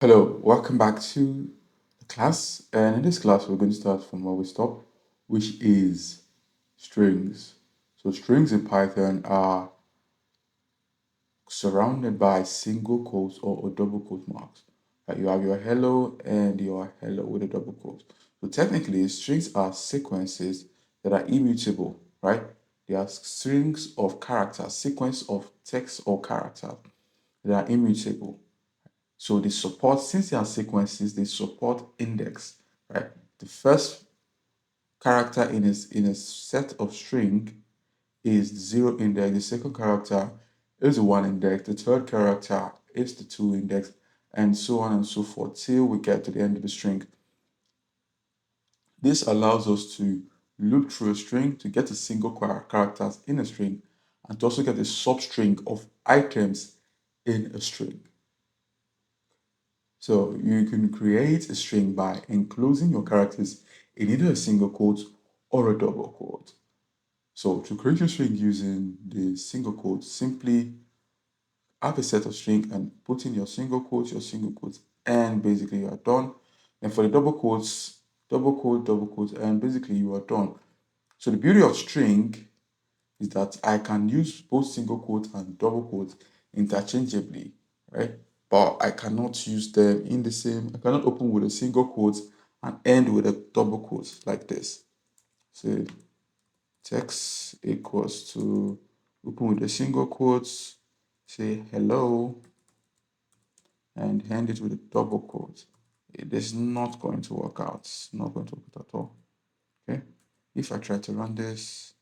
Hello, welcome back to the class. And in this class, we're going to start from where we stopped, which is strings. So, strings in Python are surrounded by single quotes or double quote marks. Like you have your hello and your hello with a double quote. So, technically, strings are sequences that are immutable, right? They are strings of characters, sequence of text or characters that are immutable. So they support, since they are sequences, they support index, right? The first character in a set of string is the zero index, the second character is the one index, the third character is the two index, and so on and so forth till we get to the end of the string. This allows us to loop through a string to get a single characters in a string and to also get a substring of items in a string. So you can create a string by enclosing your characters in either a single quote or a double quote. So to create your string using the single quote, simply have a set of string and put in your single quotes, and basically you are done. And for the double quotes, double quote, and basically you are done. So the beauty of string is that I can use both single quotes and double quotes interchangeably, right? But I cannot use them in the same, I cannot open with a single quote and end with a double quote like this. So text equals to open with a single quote, say hello, and end it with a double quote. It is not going to work out. It's not going to work out at all. Okay. If I try to run this,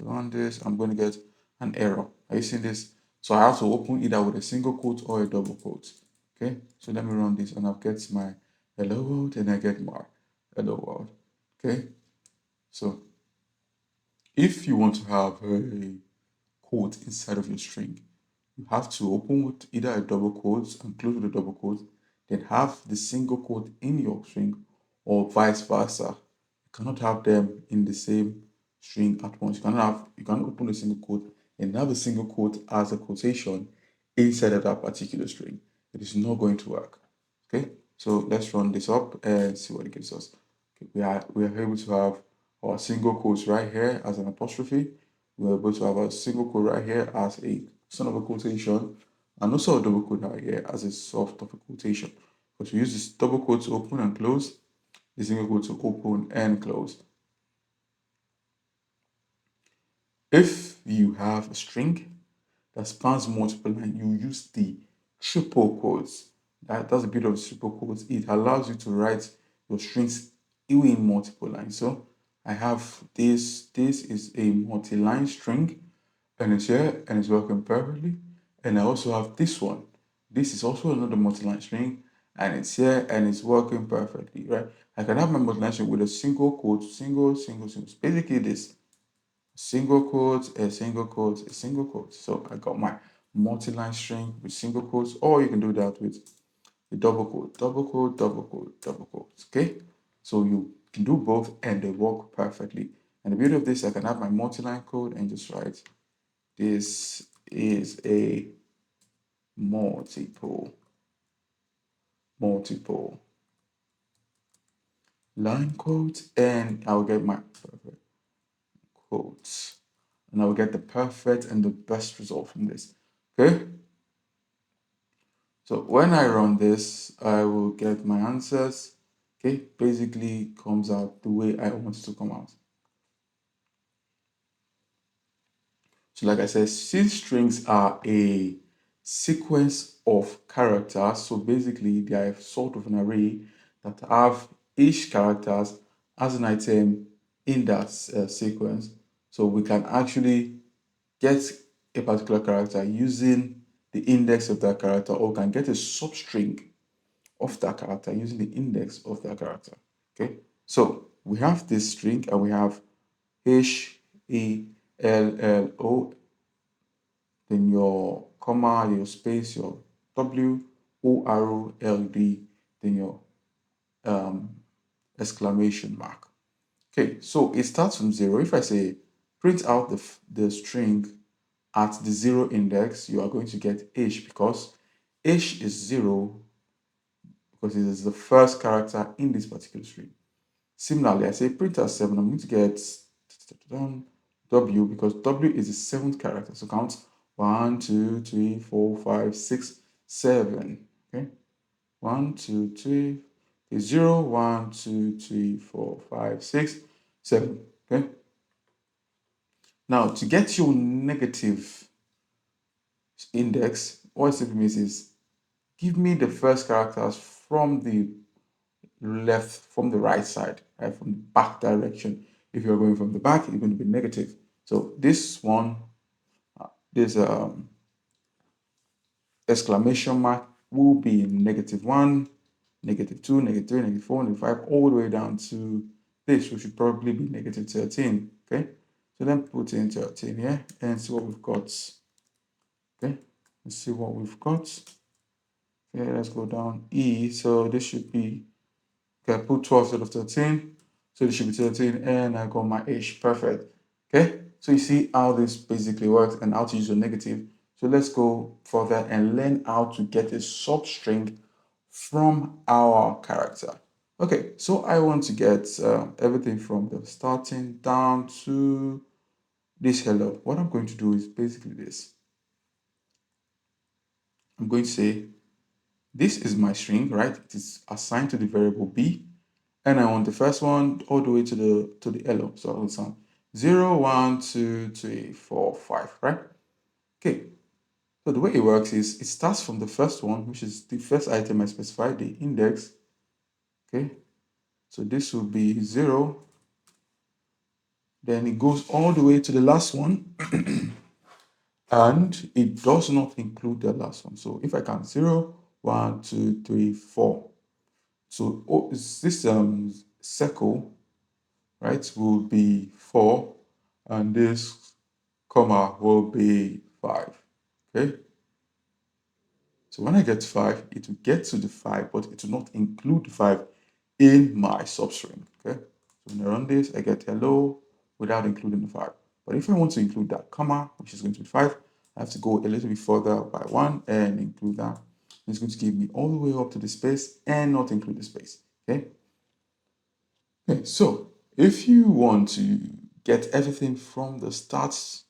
I'm going to get an error. Are you seeing this? So I have to open either with a single quote or a double quote. Okay, so let me run this and I'll get my hello world and I get my hello world. Okay, so if you want to have a quote inside of your string, you have to open with either a double quote and close with a double quote, then have the single quote in your string, or vice versa. You cannot have them in the same string at once. You cannot open a single quote and have a single quote as a quotation inside of that particular string. It is not going to work. Okay, so let's run this up and see what it gives us. Okay, we are able to have our single quotes right here as an apostrophe. We're able to have a single quote right here as a son of a quotation, and also a double quote right here as a soft of a quotation. But we use this double quote to open and close, the single quote to open and close. If you have a string that spans multiple lines, you use the triple quotes. That's the beauty of triple quotes. It allows you to write your strings even in multiple lines. So I have this. This is a multi-line string, and it's here and it's working perfectly. And I also have this one. This is also another multi-line string, and it's here and it's working perfectly, right? I can have my multi-line string with a single quote, single. It's basically this single quote, a single quote, a single quote. So I got my multi-line string with single quotes, or you can do that with a double quote, double quote, double quote, double quote. Okay, so you can do both and they work perfectly. And the beauty of this, I can have my multi-line code and just write this is a multiple line quote, and I'll get my perfect quotes, and I'll get the perfect and the best result from this. Okay, so when I run this, I will get my answers. Okay, basically comes out the way I want it to come out. So like I said, since strings are a sequence of characters, so basically they are sort of an array that have each characters as an item in that sequence. So we can actually get a particular character using the index of that character, or can get a substring of that character using the index of that character. Okay, so we have this string and we have HALLO, then your comma, your space, your WORLD, then your um, exclamation mark. Okay, so it starts from zero. If I say print out the string at the zero index, you are going to get H, because H is zero because it is the first character in this particular string. Similarly, I say print as 7, I'm going to get W because W is the seventh character. So count 1, 2, 3, 4, 5, 6, 7. Okay. 1, 2, 3, okay, 0, 1, 2, 3, 4, 5, 6, 7. Okay. Now to get your negative index, what it simply means is give me the first characters from the left, from the right side, right, from the back direction. If you're going from the back, it's going to be negative. So this one, this exclamation mark will be -1, -2, -3, -4, -5, all the way down to this, which should probably be -13. Okay, so then put in 13 here and see what we've got. Okay, let's see what we've got. Okay, let's go down E. So this should be, okay, I put 12 instead of 13. So this should be 13 and I got my H. Perfect. Okay, so you see how this basically works and how to use your negative. So let's go further and learn how to get a substring from our character. Okay, so I want to get everything from the starting down to this hello. What I'm going to do is basically this. I'm going to say, this is my string, right? It is assigned to the variable B. And I want the first one all the way to the hello. So I will sound 0, 1, 2, 3, 4, 5, right? Okay. So the way it works is it starts from the first one, which is the first item I specified, the index. Okay. So this will be 0. Then it goes all the way to the last one. And it does not include the last one. So if I count 0, 1, 2, 3, 4. So this circle, right, will be 4, and this comma will be 5. Okay. So when I get 5, it will get to the 5, but it will not include the 5 in my substring. Okay. So when I run this, I get hello without including the 5. But if I want to include that comma, which is going to be 5, I have to go a little bit further by 1 and include that. It's going to give me all the way up to the space and not include the space. Okay. Okay, so if you want to get everything from the start,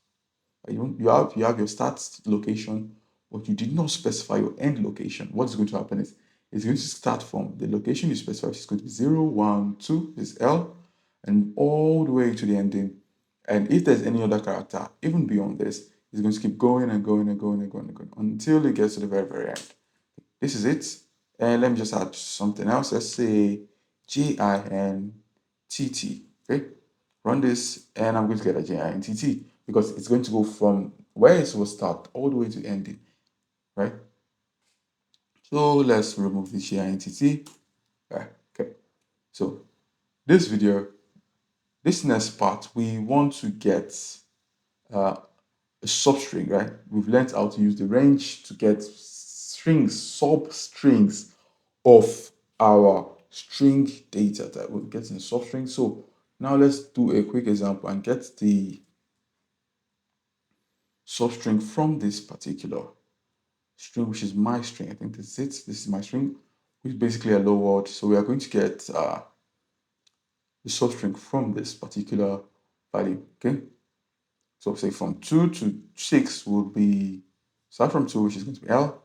you have your start location, but you did not specify your end location. What's going to happen is it's going to start from the location you specify, which is going to be 0, 1, 2, is L, and all the way to the ending. And if there's any other character, even beyond this, it's going to keep going and going and going and going and going until it gets to the very, very end. This is it. And let me just add something else. Let's say GINTT. Okay. Run this and I'm going to get a GINTT because it's going to go from where it will start all the way to ending. Right. So let's remove the GINTT. Okay. So this video, this next part, we want to get a substring, right? We've learned how to use the range to get strings, substrings of our string data that we're getting a substring. So now let's do a quick example and get the substring from this particular string, which is my string. I think this is it. This is my string, which is basically a hello world. So we are going to get the substring from this particular value. Okay. So say from 2 to 6 would be, start from 2, which is going to be L.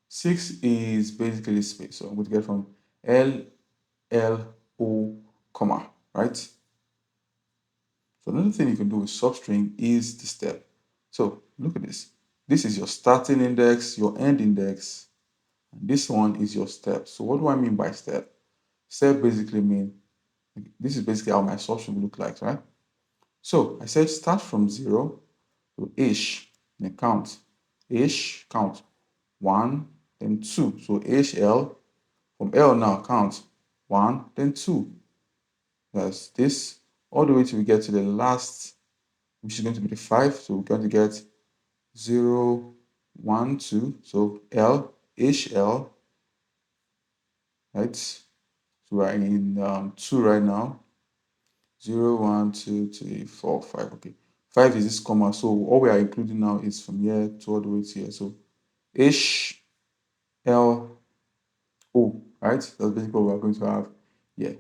6 is basically space. So I'm going to get from L, L, O, comma, right? So another thing you can do with substring is the step. So look at this. This is your starting index, your end index, and this one is your step. So what do I mean by step? Step basically mean, this is basically how my substring will look like, right? So I said start from 0 to ish, and count. Ish, count 1, then 2. So ish L, from L now count 1, then 2. That's this, all the way till we get to the last, which is going to be the 5. So we're going to get 0, 1, 2. So L, ish L, right? So we're in 2 right now. 0, 1, 2, 3, 4, 5. Okay. 5 is this comma. So all we are including now is from here to all the way to here. So ish L O. right? That's basically what we're going to have here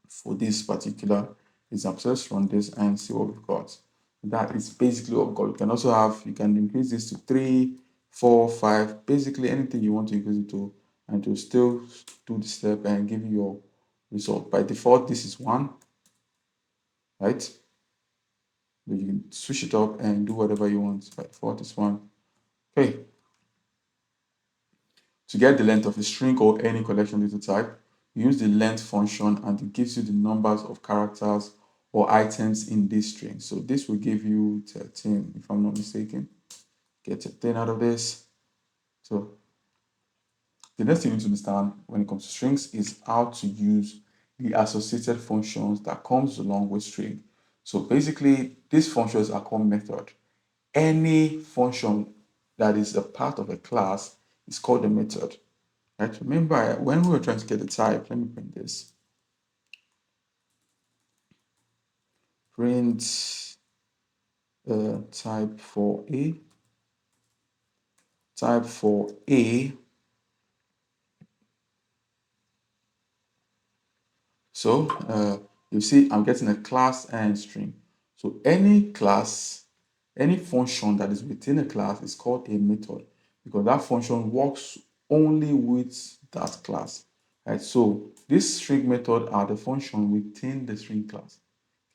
for this particular example. So let's run this and see what we've got. That is basically what we've got. You can also have, you can increase this to 3, 4, 5, basically anything you want to increase it to, and to still do the step and give you your result. By default, this is 1, right? But you can switch it up and do whatever you want. By default, it's 1. Okay. To get the length of a string or any collection data type, you use the length function and it gives you the numbers of characters or items in this string. So this will give you 13, if I'm not mistaken. Get 13 out of this. So the next thing you need to understand when it comes to strings is how to use the associated functions that comes along with string. So basically, these functions are called method. Any function that is a part of a class is called a method. Right? Remember, when we were trying to get the type, let me print this. Print type for A. Type for A. So you see, I'm getting a class and string. So any class, any function that is within a class is called a method because that function works only with that class. Right? So this string method are the function within the string class.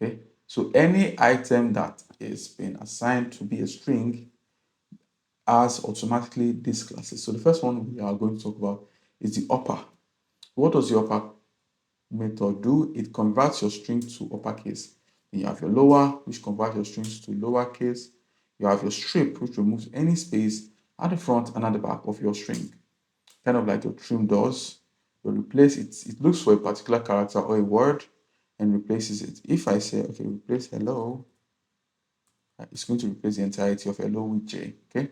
Okay, so any item that is being assigned to be a string has automatically these classes. So the first one we are going to talk about is the upper. What does the upper method do? It converts your string to uppercase. Then you have your lower, which converts your strings to lowercase. You have your strip, which removes any space at the front and at the back of your string. Kind of like your trim does. You replace it. It looks for a particular character or a word and replaces it. If I say, okay, replace hello, it's going to replace the entirety of hello with J. Okay.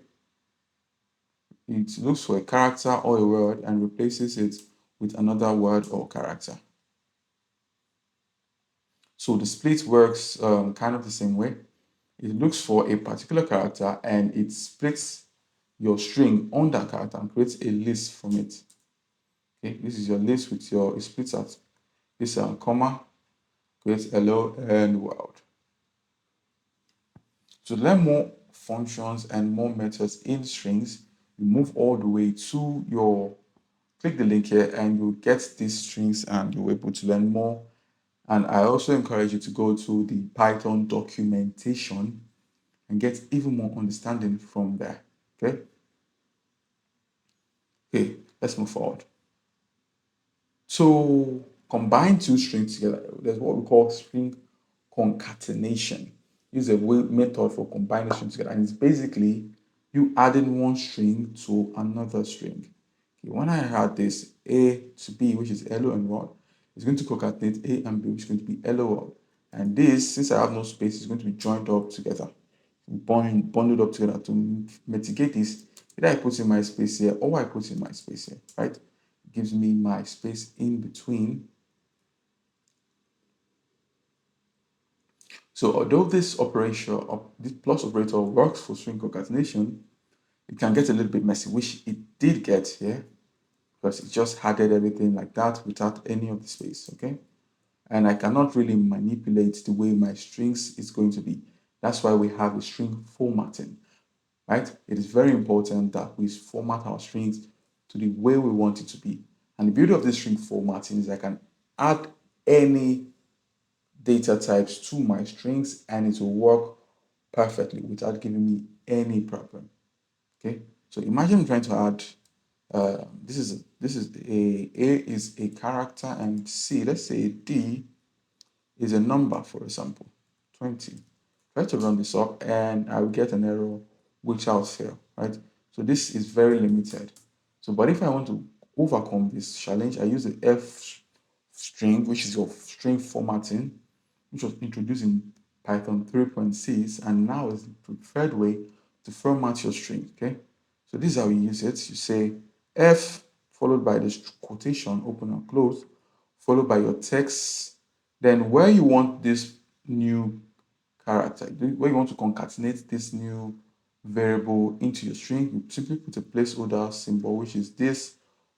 It looks for a character or a word and replaces it with another word or character. So the split works kind of the same way. It looks for a particular character and it splits your string on that character and creates a list from it. Okay, this is your list with your, it splits at this comma, creates hello and world. To learn more functions and more methods in strings, you move all the way to your, click the link here and you'll get these strings and you'll be able to learn more. And I also encourage you to go to the Python documentation and get even more understanding from there. Okay. Okay, let's move forward. To combine two strings together, there's what we call string concatenation. Use a method for combining strings together, and it's basically you adding one string to another string. Okay, when I add this A to B, which is hello and world, it's going to concatenate A and B, which is going to be hello world. And this, since I have no space, is going to be joined up together, bundled up together. To mitigate this, either I put in my space here or I put in my space here, right? It gives me my space in between. So although this operation, this plus operator works for string concatenation, it can get a little bit messy, which it did get here because it just added everything like that without any of the space, okay? And I cannot really manipulate the way my strings is going to be. That's why we have a string formatting, right? It is very important that we format our strings to the way we want it to be. And the beauty of this string formatting is I can add any data types to my strings and it will work perfectly without giving me any problem. Okay, so imagine trying to add this is a is a character and C, let's say D is a number, for example, 20. Try to run this up and I will get an error which I'll fail, right? So this is very limited. So, but if I want to overcome this challenge, I use the F string, which is your string formatting, which was introduced in Python 3.6 and now is the preferred way to format your string, okay? So this is how you use it. You say F followed by the quotation, open and close, followed by your text. Then where you want this new character, where you want to concatenate this new variable into your string, you simply put a placeholder symbol, which is this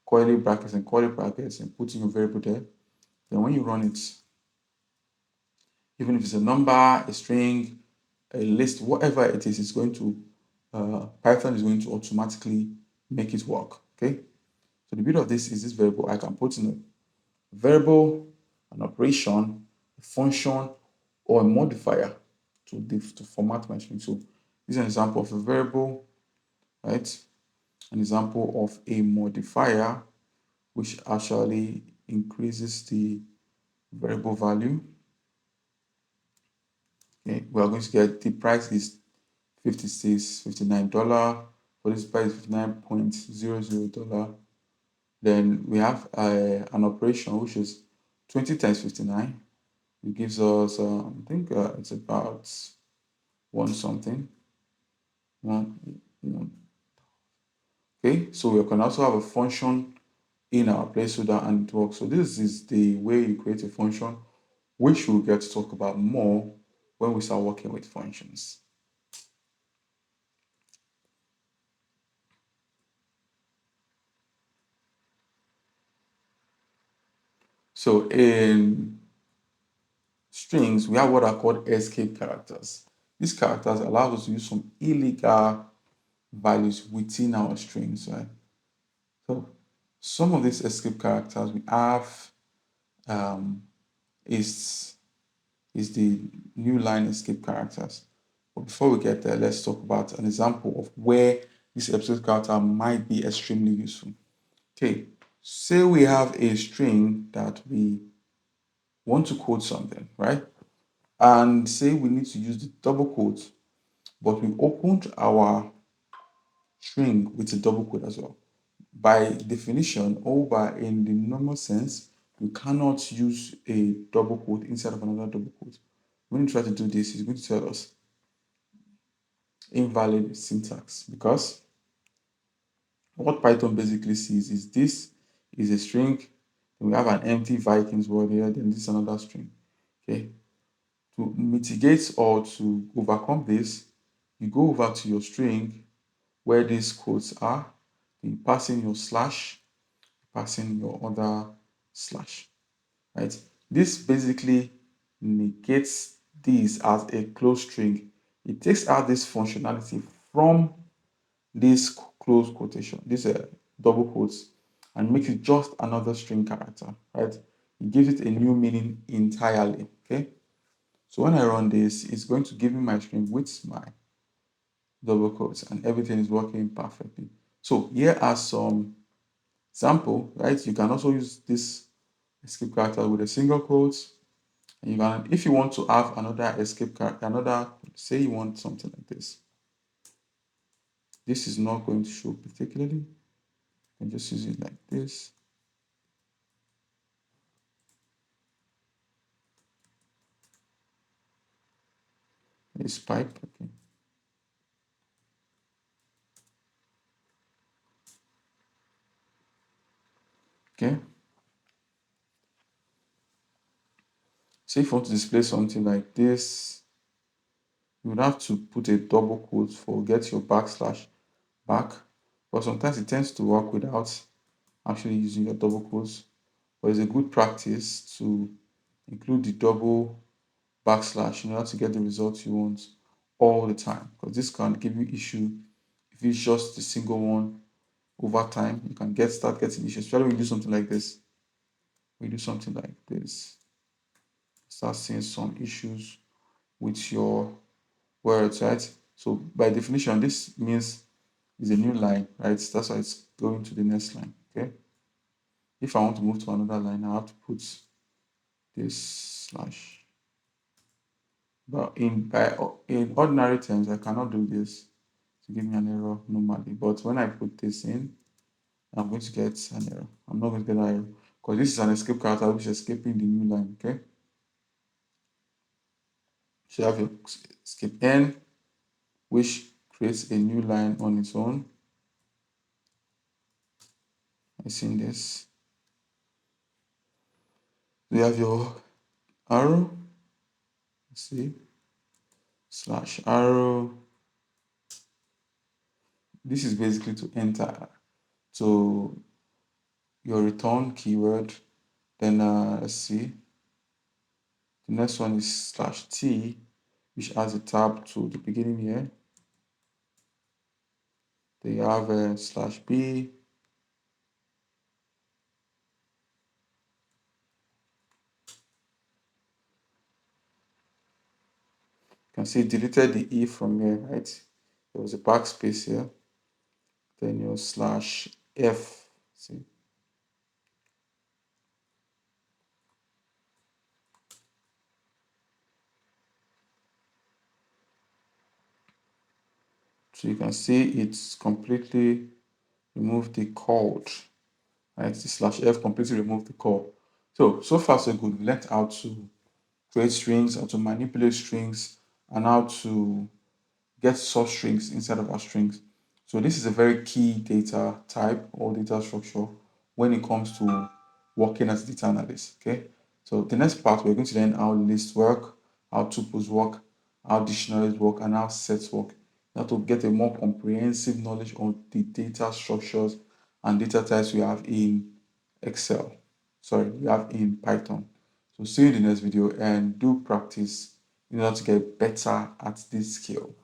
curly brackets and curly brackets and put in your variable there. Then when you run it, even if it's a number, a string, a list, whatever it is, it's going to Python is going to automatically make it work. Okay. So the beauty of this is this variable I can put in a variable, an operation, a function, or a modifier to format my string. So this is an example of a variable, right? An example of a modifier which actually increases the variable value. Okay, we are going to get the price is $59. For this price, $59.00. Then we have an operation which is 20 times 59. It gives us, I think it's about one something. One. Okay, so we can also have a function in our placeholder and it works. So this is the way you create a function, which we'll get to talk about more when we start working with functions. So in strings, we have what are called escape characters. These characters allow us to use some illegal values within our strings, right? So some of these escape characters we have um, is is the new line escape characters. But before we get there, let's talk about an example of where this escape character might be extremely useful. Okay, say we have a string that we want to code something, right? And say we need to use the double quote, but we opened our string with a double quote as well. By definition, or by in the normal sense, we cannot use a double quote inside of another double quote. When you try to do this, it's going to tell us invalid syntax because what Python basically sees is this is a string, then we have an empty Vikings word here, then this is another string. Okay. To mitigate or to overcome this, you go over to your string where these quotes are, then you pass in your slash, pass in your other slash. Right? This basically negates this as a closed string. It takes out this functionality from this close quotation, this double quotes, and makes it just another string character, right? It gives it a new meaning entirely, okay? So when I run this, it's going to give me my string with my double quotes and everything is working perfectly. So here are some example, right? You can also use this escape character with a single quote. And you can, if you want to have another escape character, another, say you want something like this. This is not going to show particularly. You can just use it like this. This pipe, okay. Okay. So if you want to display something like this, you would have to put a double quote for get your backslash back. But sometimes it tends to work without actually using your double quotes. But it's a good practice to include the double backslash in order to get the results you want all the time. Because this can give you issue if it's just the single one over time. You can start getting issues, especially when you do something like this. When you do something like this, start seeing some issues with your words, right? So by definition, this means it's a new line, right? That's why it's going to the next line, okay? If I want to move to another line, I have to put this slash. But in ordinary terms, I cannot do this to give me an error normally. But when I put this in, I'm going to get an error. I'm not going to get an error because this is an escape character which is escaping the new line, okay? So you have your escape n, which creates a new line on its own. I seen this. You have your arrow, see, slash arrow. This is basically to enter, to your return keyword. Then let's see. The next one is slash T, which adds a tab to the beginning here. Then you have slash B. You can see it deleted the E from here, right? There was a backspace here. Then your slash F. See, so you can see it's completely removed the code, right? The slash F completely removed the code. So far so good. We learned how to create strings, how to manipulate strings, and how to get substrings inside of our strings. So this is a very key data type or data structure when it comes to working as a data analyst. Okay. So the next part, we're going to learn how lists work, how tuples work, how dictionaries work, and how sets work. Now to get a more comprehensive knowledge on the data structures and data types we have in Excel. Sorry, we have in Python. So see you in the next video and do practice in order to get better at this skill.